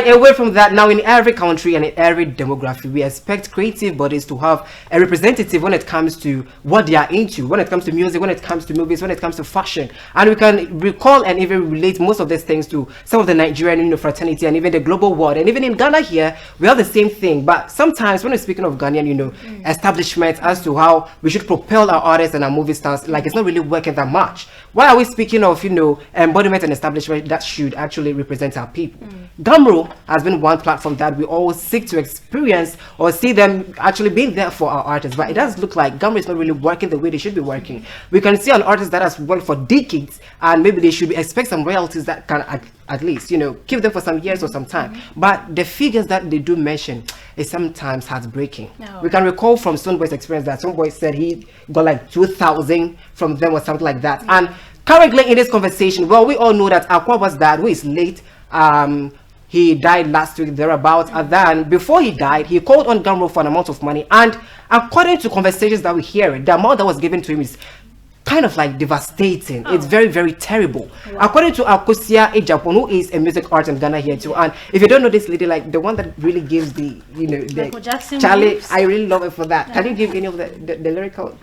Away from that, now in every country and in every demography, we expect creative bodies to have a representative when it comes to what they are into, when it comes to music, when it comes to movies, when it comes to fashion. And we can recall and even relate most of these things to some of the Nigerian fraternity and even the global world. And even in Ghana here, we have the same thing. But sometimes when we're speaking of Ghanaian, establishments as to how we should propel our artists and our movie stars, like it's not really working that much. Why are we speaking of, embodiment and establishment that should actually represent our people? GHAMRO has been one platform that we always seek to experience or see them actually being there for our artists, but it does look like GHAMRO is not really working the way they should be working. We can see an artist that has worked for decades and maybe they should expect some royalties that can at least keep them for some years or some time, but the figures that they do mention is sometimes heartbreaking. We can recall from Stoneboy's experience that Stoneboy said he got like 2,000 from them or something like that. And currently in this conversation, well, we all know that Akwaboah's dad, who is late, he died last week thereabouts, and then before he died, he called on GHAMRO for an amount of money, and according to conversations that we hear, the amount that was given to him is kind of like devastating. It's very, very terrible. According to Akosua Agyapong, who is a music artist in Ghana here too, and if you don't know this lady, like the one that really gives the the Charlie moves. I really love it for that. Can you give any of the lyrical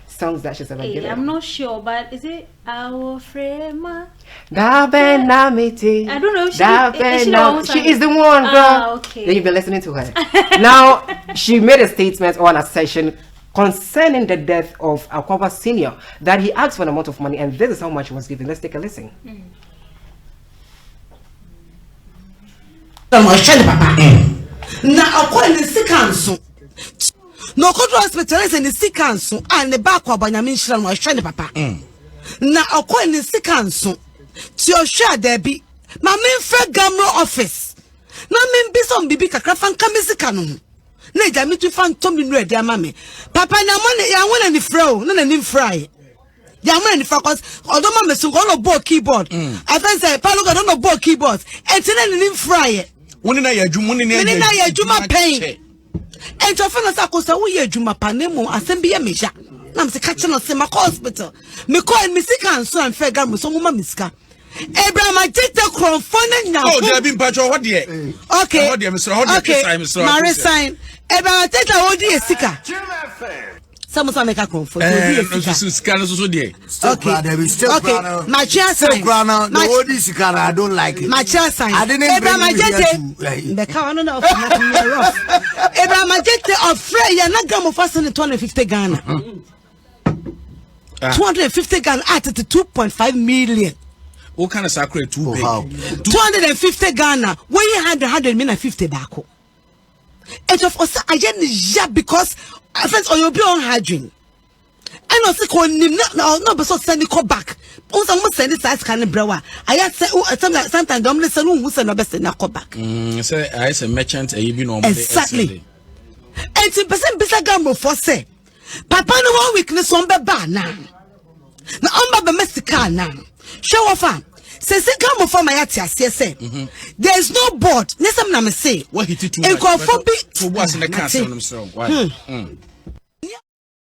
songs that she's ever given? I'm not sure, but is it our frame? I don't know. She is the one, girl. Okay. Then you've been listening to her. Now she made a statement or an assertion concerning the death of Akwaboah Snr that he asked for an amount of money, and this is how much he was given. Let's take a listen. No control hospital is in the sick council and the back of Banyamin was trying papa. Now, I'll call in the sick council to your share there be my main friend GHAMRO office. Now, mean be some baby craft and Kamisicano. Nay, I mean to find Tommy Red, dear mammy. Papa, now money, I want any fro, none and in fry. Yaman and focus, although mamma so all of board keyboard. I fancy Palo got on a board keyboard and then in fry it. When I had Juma pain. And to find us, Akosua Agyapong panemo assemble measure. Nam se catching us in my hospital. Me call and Missy Council and fair GHAMRO so mama miska. Abraham, I take the crown phone now. Oh, there been patch what dear. Okay. Mary sign. Abraham, I take the old dear sticker. Some make a crown for okay. My chair sign. The old sticker, I don't like it. My chair sign. I didn't Abraham, I get the car on off. Abraham, I get the afraid you're not GHAMRO for 250 Ghana. 250 Ghana at 2.5 million. What kind of sacred 250 Ghana. When you had 150 back. And of course, I just because friends on your be on hygiene. And also call him no, but so send it back. Also, I'm send it size kind of brewer. I say sometimes don't listen who send no best in a call back. Say I say merchant even on exactly. And 10% bisa GHAMRO for say. Papa no one weakness on be ba now. Na on ba mesika now. Show off am. Say GHAMRO for my atia say. There is no board. Nesam na me say. What hit it to? For what's in the castle themselves. Why?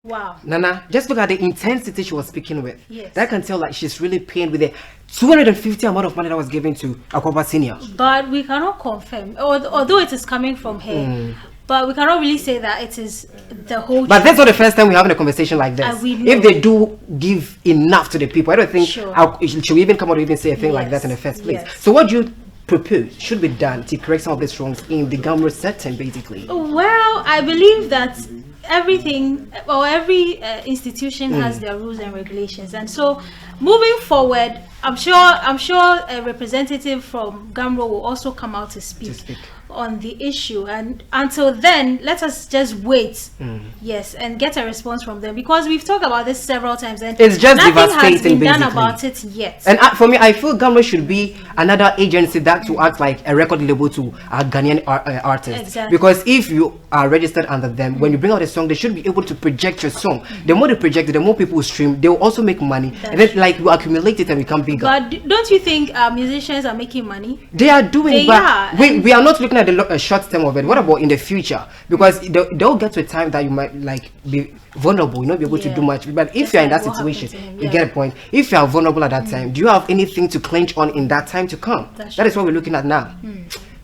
Wow. Nana, just look at the intensity she was speaking with. Yes. That can tell like she's really pained with the 250 amount of money that was given to Akwaboah Snr. But we cannot confirm, although it is coming from her. But we cannot really say that it is the whole. But that's not the first time we're having a conversation like this. If they do give enough to the people, I don't think should we even come out and even say a thing like that in the first place. So what do you propose should be done to correct some of these wrongs in the GHAMRO setting, basically? Well, I believe that everything or every institution has their rules and regulations, and so moving forward, I'm sure a representative from GHAMRO will also come out to speak on the issue, and until then let us just wait and get a response from them, because we've talked about this several times and it's just nothing has been done about it yet. And for me, I feel GHAMRO should be another agency that to act like a record label to Ghanaian artists. Exactly. Because if you are registered under them, when you bring out a song, they should be able to project your song. The more they project it, the more people stream, they will also make money. And then like we accumulate it and become bigger. But don't you think musicians are making money? They are doing, but we are not looking at the short term of it. What about in the future? Because they'll get to a time that you might like be vulnerable, you not be able to do much. But if you're in that situation, you get a point. If you are vulnerable at that time, do you have anything to clench on in that time to come? That is what we're looking at now.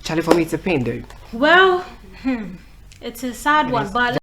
Charlie, for me, it's a pain though. Well, it's a sad one, but